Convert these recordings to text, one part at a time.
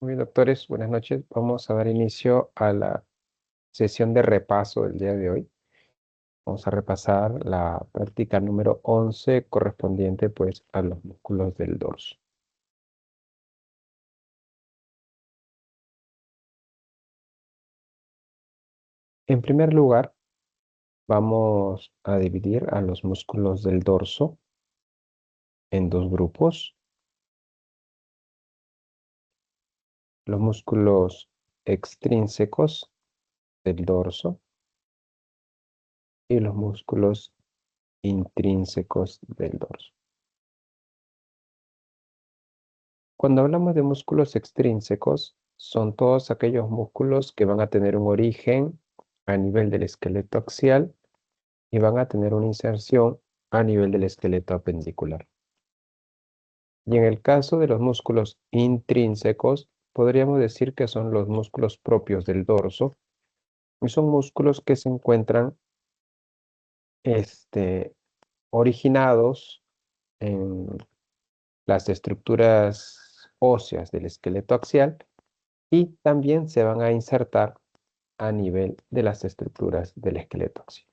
Muy bien, doctores, buenas noches. Vamos a dar inicio a la sesión de repaso del día de hoy. Vamos a repasar la práctica número 11 correspondiente pues a los músculos del dorso. En primer lugar, vamos a dividir a los músculos del dorso en dos grupos. Los músculos extrínsecos del dorso y los músculos intrínsecos del dorso. Cuando hablamos de músculos extrínsecos, son todos aquellos músculos que van a tener un origen a nivel del esqueleto axial y van a tener una inserción a nivel del esqueleto apendicular. Y en el caso de los músculos intrínsecos, podríamos decir que son los músculos propios del dorso y son músculos que se encuentran originados en las estructuras óseas del esqueleto axial y también se van a insertar a nivel de las estructuras del esqueleto axial.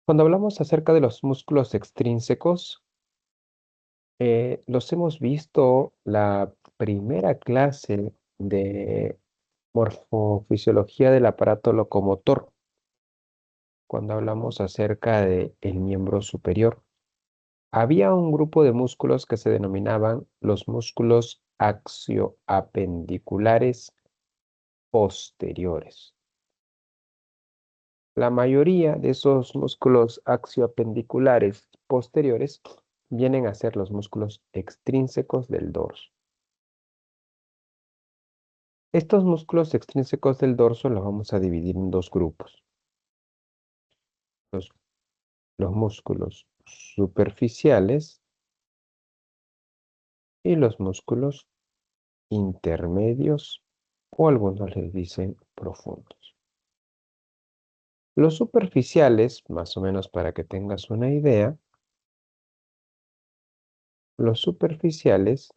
Cuando hablamos acerca de los músculos extrínsecos, los hemos visto la primera clase de morfofisiología del aparato locomotor, cuando hablamos acerca del miembro superior. Había un grupo de músculos que se denominaban los músculos axioapendiculares posteriores. La mayoría de esos músculos axioapendiculares posteriores vienen a ser los músculos extrínsecos del dorso. Estos músculos extrínsecos del dorso los vamos a dividir en dos grupos. Los, los músculos superficiales y los músculos intermedios o algunos les dicen profundos. Los superficiales, más o menos para que tengas una idea, los superficiales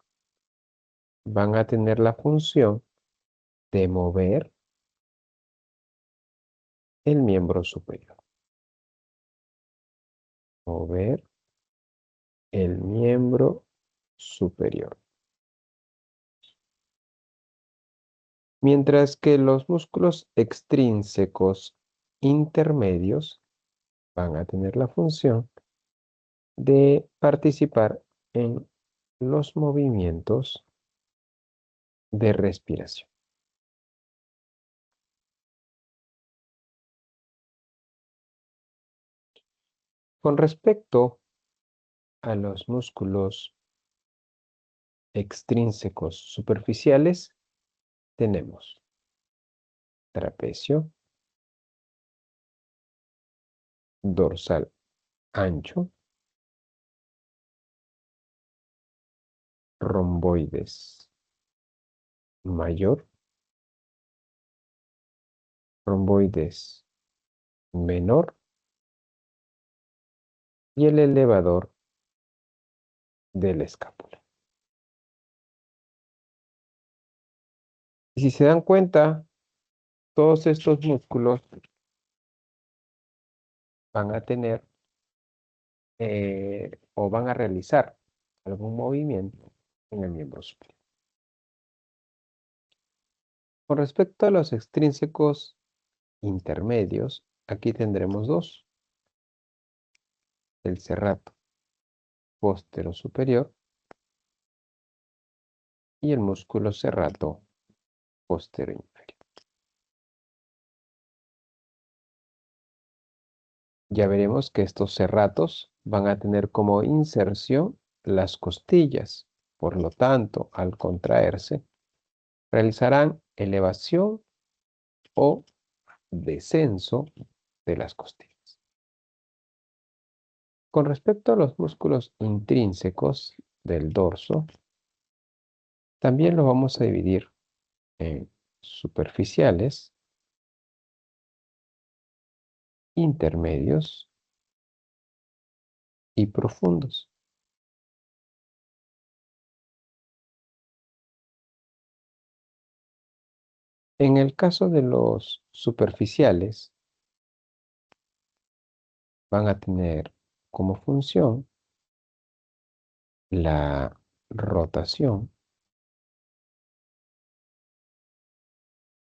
van a tener la función de mover el miembro superior. Mover el miembro superior. Mientras que los músculos extrínsecos intermedios van a tener la función de participar en los movimientos de respiración. Con respecto a los músculos extrínsecos superficiales, tenemos trapecio, dorsal ancho, romboides mayor, romboides menor y el elevador de la escápula. Y si se dan cuenta, todos estos músculos van a tener o van a realizar algún movimiento en el miembro superior. Con respecto a los extrínsecos intermedios, aquí tendremos dos: el serrato póstero superior y el músculo serrato póstero inferior. Ya veremos que estos serratos van a tener como inserción las costillas. Por lo tanto, al contraerse, realizarán elevación o descenso de las costillas. Con respecto a los músculos intrínsecos del dorso, también los vamos a dividir en superficiales, intermedios y profundos. En el caso de los superficiales, van a tener como función la rotación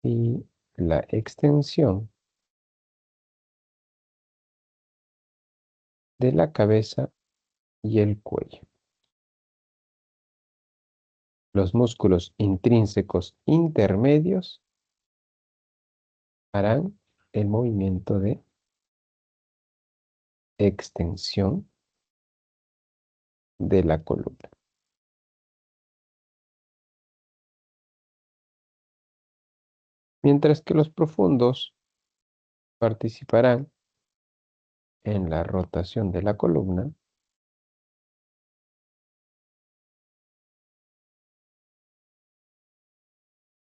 y la extensión de la cabeza y el cuello. Los músculos intrínsecos intermedios harán el movimiento de extensión de la columna. Mientras que los profundos participarán en la rotación de la columna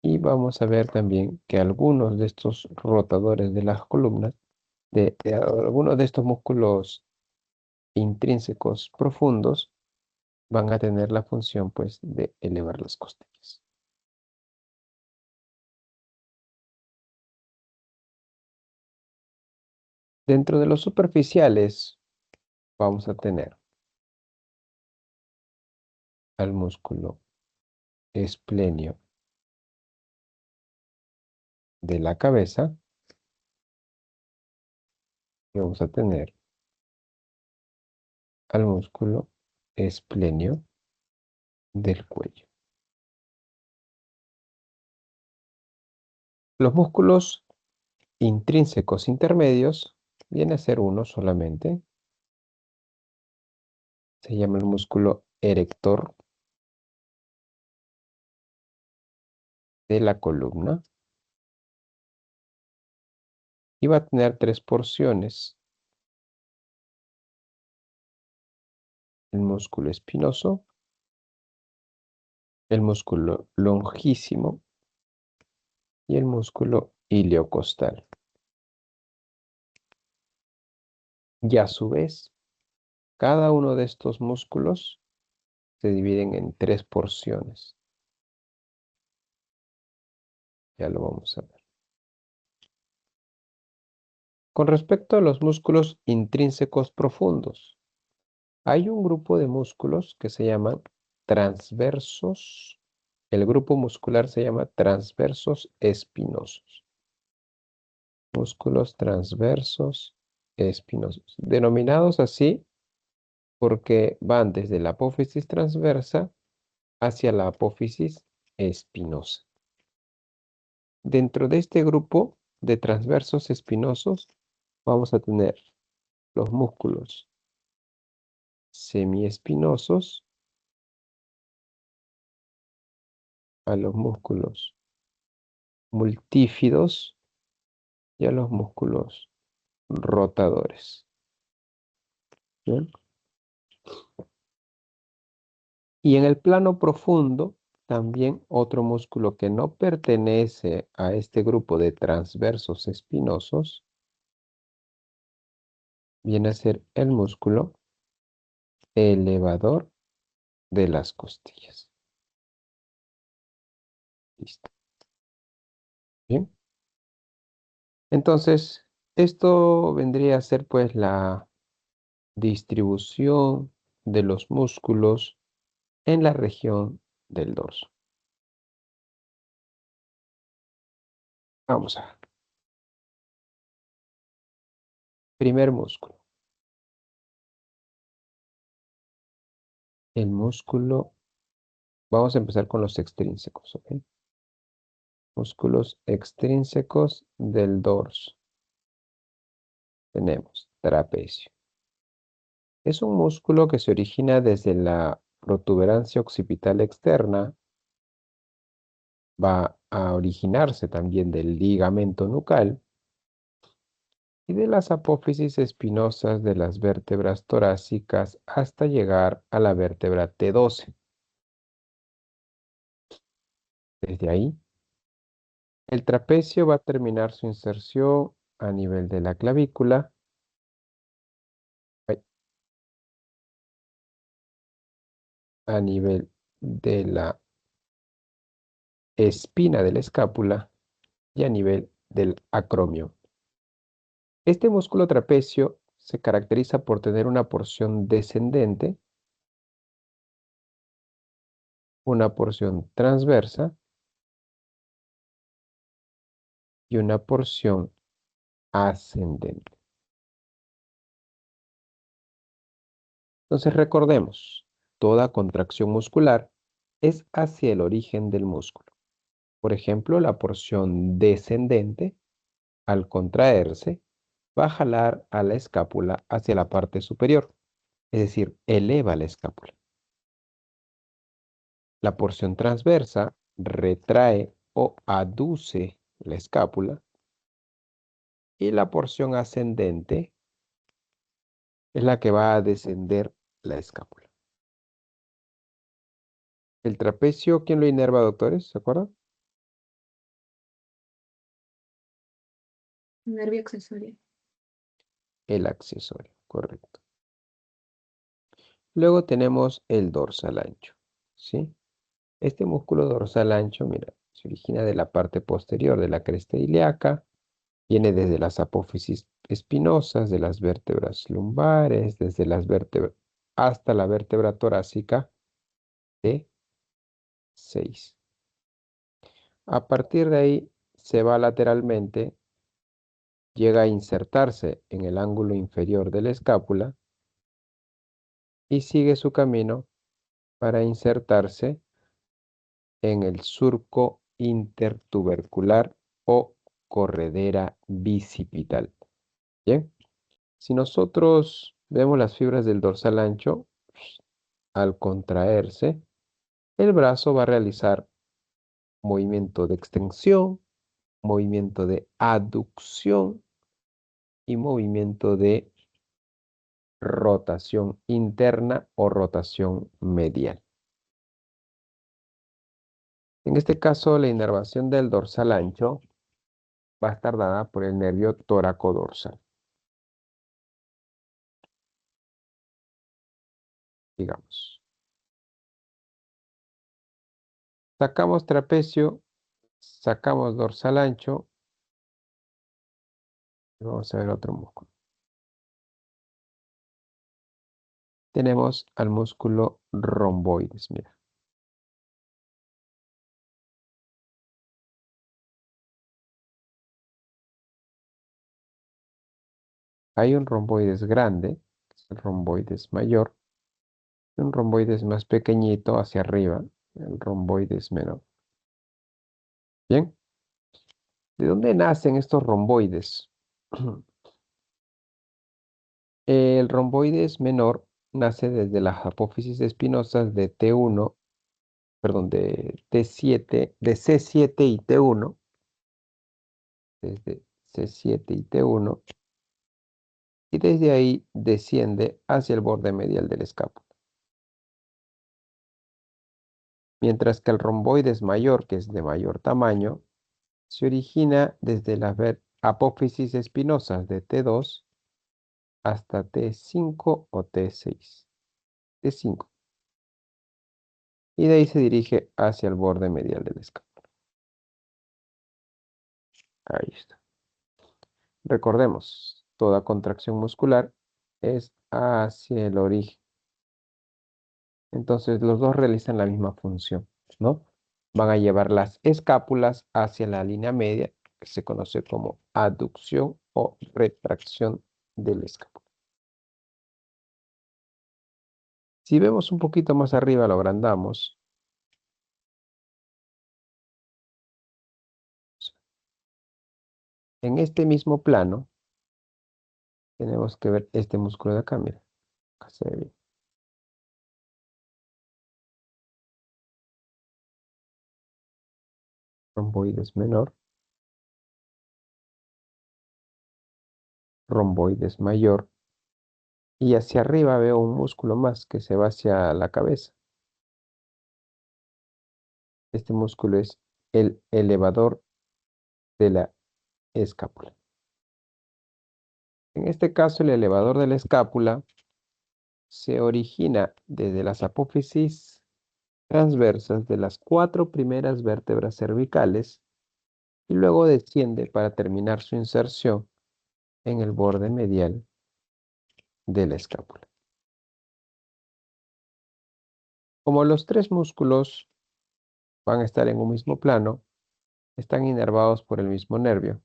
y vamos a ver también que algunos de estos rotadores de las columnas, de algunos de estos músculos intrínsecos profundos, van a tener la función pues de elevar las costillas. Dentro de los superficiales vamos a tener al músculo esplenio de la cabeza y vamos a tener al músculo esplenio del cuello. Los músculos intrínsecos intermedios viene a ser uno solamente. Se llama el músculo erector de la columna y va a tener tres porciones. El músculo espinoso, el músculo longísimo y el músculo iliocostal. Y a su vez, cada uno de estos músculos se dividen en tres porciones. Ya lo vamos a ver. Con respecto a los músculos intrínsecos profundos, hay un grupo de músculos que se llaman transversos. El grupo muscular se llama transversos espinosos. Músculos transversos espinosos, denominados así porque van desde la apófisis transversa hacia la apófisis espinosa. Dentro de este grupo de transversos espinosos vamos a tener los músculos semiespinosos, a los músculos multífidos y a los músculos rotadores. ¿Bien? Y en el plano profundo, también otro músculo que no pertenece a este grupo de transversos espinosos viene a ser el músculo elevador de las costillas. Listo. Bien. Entonces, esto vendría a ser pues la distribución de los músculos en la región del dorso. Vamos a ver. Primer músculo. El músculo, vamos a empezar con los extrínsecos, ¿ok? Músculos extrínsecos del dorso. Tenemos trapecio. Es un músculo que se origina desde la protuberancia occipital externa. Va a originarse también del ligamento nucal y de las apófisis espinosas de las vértebras torácicas hasta llegar a la vértebra T12. Desde ahí, el trapecio va a terminar su inserción a nivel de la clavícula, a nivel de la espina de la escápula y a nivel del acromio. Este músculo trapecio se caracteriza por tener una porción descendente, una porción transversa y una porción ascendente. Entonces recordemos, toda contracción muscular es hacia el origen del músculo. Por ejemplo, la porción descendente, al contraerse, va a jalar a la escápula hacia la parte superior, es decir, eleva la escápula. La porción transversa retrae o aduce la escápula y la porción ascendente es la que va a descender la escápula. El trapecio, ¿quién lo inerva, doctores? ¿Se acuerdan? Nervio accesorio. El accesorio, correcto. Luego tenemos el dorsal ancho, ¿sí? Este músculo dorsal ancho, mira, se origina de la parte posterior de la cresta ilíaca, viene desde las apófisis espinosas, de las vértebras lumbares, desde las vértebras hasta la vértebra torácica T6. A partir de ahí se va lateralmente, llega a insertarse en el ángulo inferior de la escápula y sigue su camino para insertarse en el surco intertubercular o corredera bicipital. Bien, si nosotros vemos las fibras del dorsal ancho, al contraerse, el brazo va a realizar movimiento de extensión, movimiento de aducción y movimiento de rotación interna o rotación medial. En este caso, la inervación del dorsal ancho va a estar dada por el nervio toracodorsal. Digamos. Sacamos trapecio, sacamos dorsal ancho y vamos a ver otro músculo. Tenemos al músculo romboides, mira. Hay un romboides grande, que es el romboides mayor, y un romboides más pequeñito hacia arriba, el romboides menor. Bien, ¿de dónde nacen estos romboides? El romboides menor nace desde las apófisis espinosas de T1, perdón, de T7, de C7 y T1, desde C7 y T1, y desde ahí desciende hacia el borde medial del escápula. Mientras que el romboides mayor, que es de mayor tamaño, se origina desde las apófisis espinosas de T2 hasta T5 o T6. T5. Y de ahí se dirige hacia el borde medial del escápula. Ahí está. Recordemos, toda contracción muscular es hacia el origen. Entonces los dos realizan la misma función, ¿no? Van a llevar las escápulas hacia la línea media, que se conoce como aducción o retracción del escápula. Si vemos un poquito más arriba, lo agrandamos. En este mismo plano, tenemos que ver este músculo de acá, mira. Acá se ve bien. Romboides menor, romboides mayor. Y hacia arriba veo un músculo más que se va hacia la cabeza. Este músculo es el elevador de la escápula. En este caso, el elevador de la escápula se origina desde las apófisis transversas de las 4 primeras vértebras cervicales y luego desciende para terminar su inserción en el borde medial de la escápula. Como los tres músculos van a estar en un mismo plano, están inervados por el mismo nervio,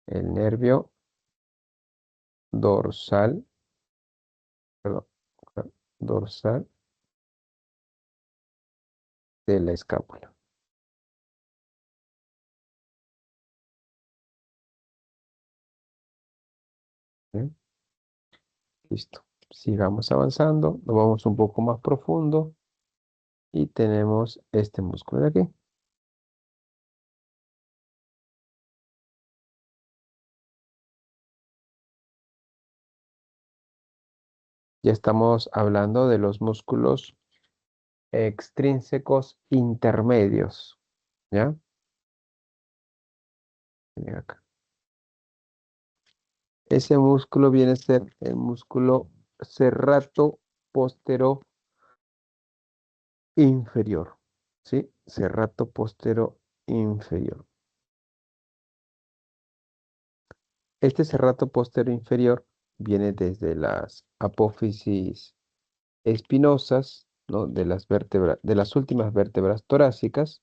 el nervio dorsal, perdón, dorsal de la escápula. ¿Bien? Listo. Sigamos avanzando, nos vamos un poco más profundo y tenemos este músculo de aquí. Ya estamos hablando de los músculos extrínsecos intermedios, ¿ya? Miren acá. Ese músculo viene a ser el músculo serrato postero inferior, ¿sí? Serrato postero inferior. Este serrato postero inferior viene desde las apófisis espinosas, ¿no? De las vértebras, de las últimas vértebras torácicas,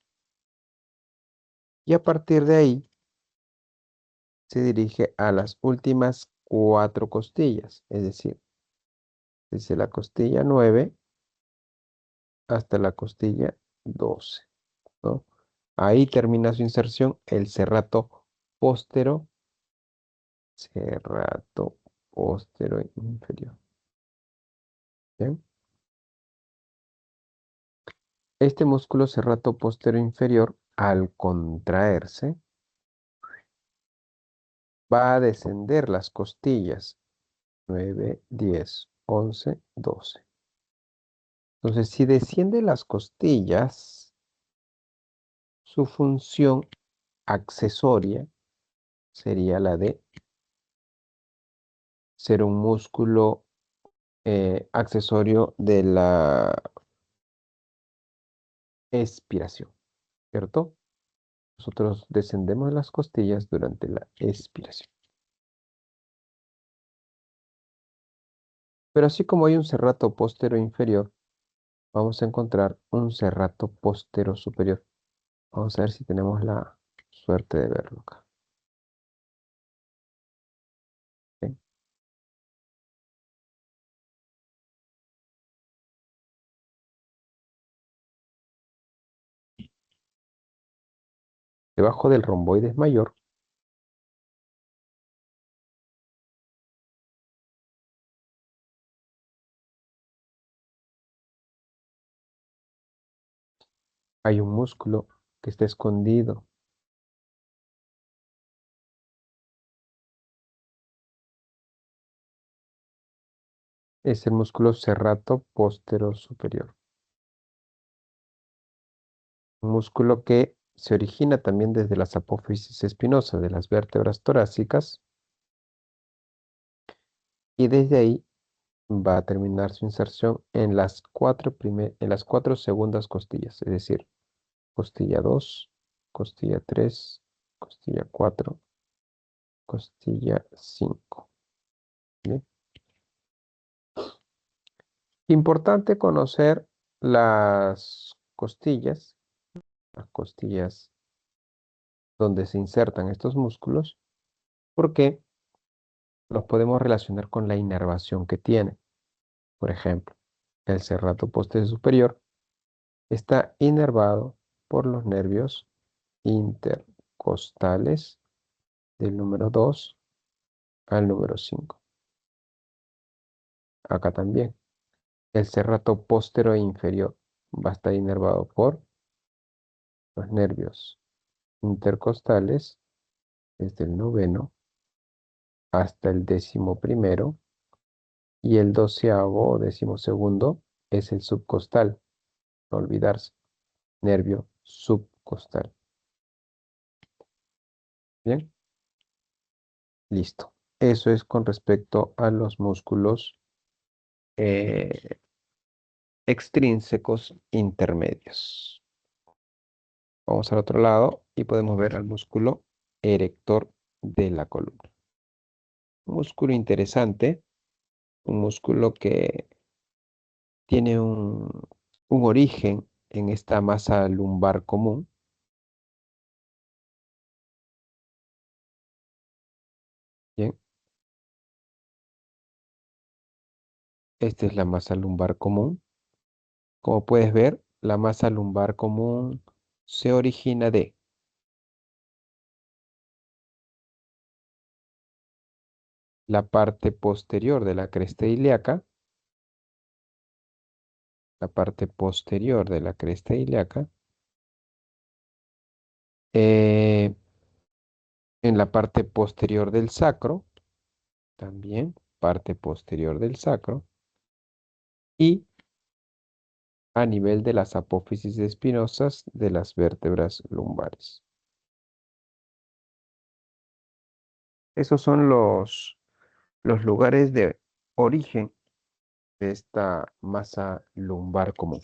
y a partir de ahí se dirige a las últimas cuatro costillas, es decir, desde la costilla 9 hasta la costilla 12, ¿no? Ahí termina su inserción el póstero, serrato póstero inferior. ¿Bien? Este músculo serrato póstero inferior, al contraerse, va a descender las costillas 9, 10, 11, 12. Entonces, si desciende las costillas, su función accesoria sería la de ser un músculo accesorio de la expiración, ¿cierto? Nosotros descendemos las costillas durante la expiración. Pero así como hay un serrato postero inferior, vamos a encontrar un serrato postero superior. Vamos a ver si tenemos la suerte de verlo acá. ¿Ok? Debajo del romboides mayor hay un músculo que está escondido. Es el músculo serrato postero superior. Un músculo que se origina también desde las apófisis espinosas de las vértebras torácicas y desde ahí va a terminar su inserción en las en las cuatro segundas costillas, es decir, costilla 2, costilla 3, costilla 4, costilla 5. ¿Bien? Importante conocer las costillas donde se insertan estos músculos, porque los podemos relacionar con la inervación que tiene. Por ejemplo, el serrato posterior superior está inervado por los nervios intercostales del número 2 al número 5. Acá también. El serrato posterior inferior va a estar inervado por los nervios intercostales desde el noveno hasta el 11.º, y el 12.º o 12.2 es el subcostal, no olvidarse, nervio subcostal. Bien, listo. Eso es con respecto a los músculos extrínsecos intermedios. Vamos al otro lado y podemos ver al músculo erector de la columna. Un músculo interesante, un músculo que tiene un origen en esta masa lumbar común. Bien, esta es la masa lumbar común. Como puedes ver, la masa lumbar común se origina de la parte posterior de la cresta ilíaca, la parte posterior de la cresta ilíaca, eh, en la parte posterior del sacro, también parte posterior del sacro, y a nivel de las apófisis espinosas de las vértebras lumbares. Esos son los lugares de origen de esta masa lumbar común.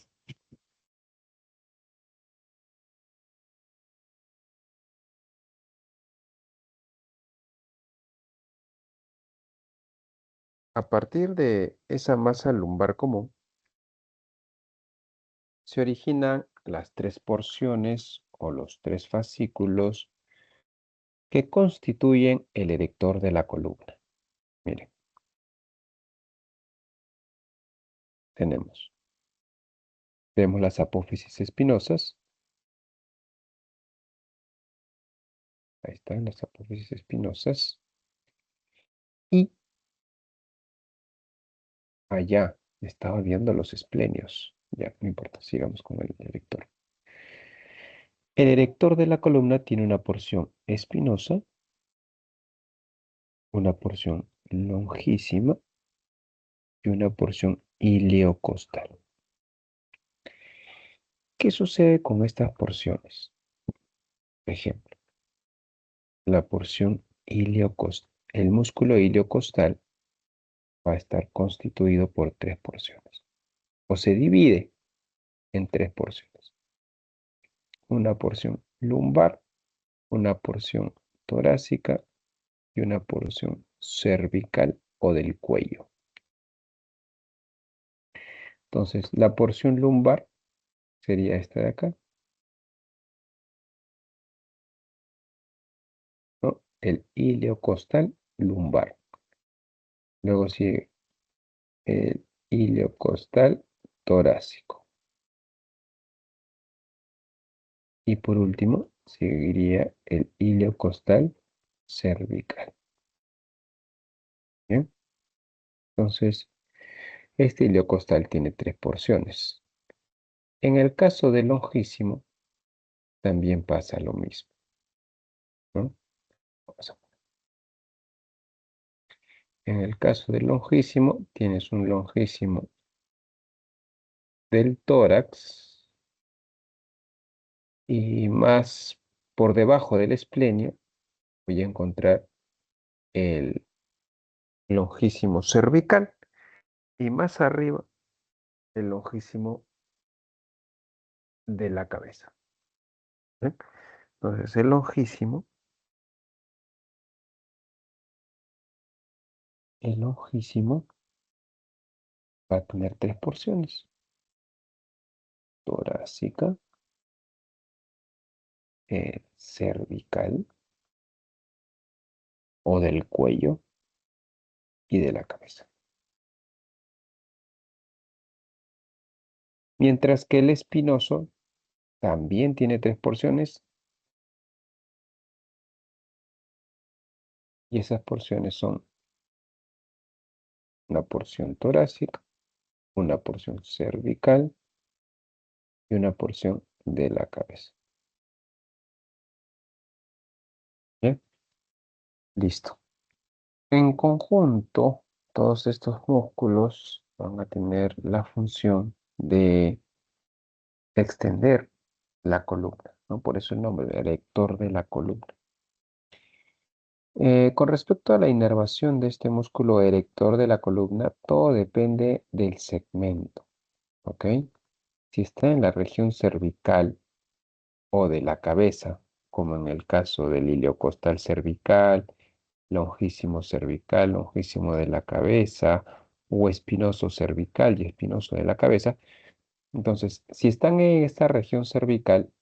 A partir de esa masa lumbar común, se originan las tres porciones o los tres fascículos que constituyen el erector de la columna. Miren, tenemos las apófisis espinosas. Ahí están las apófisis espinosas. Y allá estaba viendo los esplenios. Ya, no importa, sigamos con el erector. El erector de la columna tiene una porción espinosa, una porción longísima y una porción iliocostal. ¿Qué sucede con estas porciones? Por ejemplo, la porción iliocostal. El músculo iliocostal va a estar constituido por tres porciones. O se divide en tres porciones. Una porción lumbar, una porción torácica y una porción cervical o del cuello. Entonces, la porción lumbar sería esta de acá, ¿no? El iliocostal lumbar. Luego sigue el iliocostal torácico. Y por último, seguiría el iliocostal cervical. ¿Bien? Entonces, este iliocostal tiene tres porciones. En el caso del longísimo, también pasa lo mismo, ¿no? En el caso del longísimo, tienes un longísimo del tórax y más por debajo del esplenio voy a encontrar el longísimo cervical y más arriba el longísimo de la cabeza. ¿Eh? Entonces el longísimo va a tener tres porciones: torácica, cervical o del cuello y de la cabeza. Mientras que el espinoso también tiene tres porciones y esas porciones son una porción torácica, una porción cervical y una porción de la cabeza. ¿Bien? Listo. En conjunto, todos estos músculos van a tener la función de extender la columna, ¿no? Por eso el nombre, erector de la columna. Con respecto a la inervación de este músculo erector de la columna, todo depende del segmento, ¿ok? Si está en la región cervical, o de la cabeza, como en el caso del iliocostal cervical, longísimo cervical, longísimo de la cabeza, o espinoso cervical y espinoso de la cabeza. Entonces, si están en esta región cervical,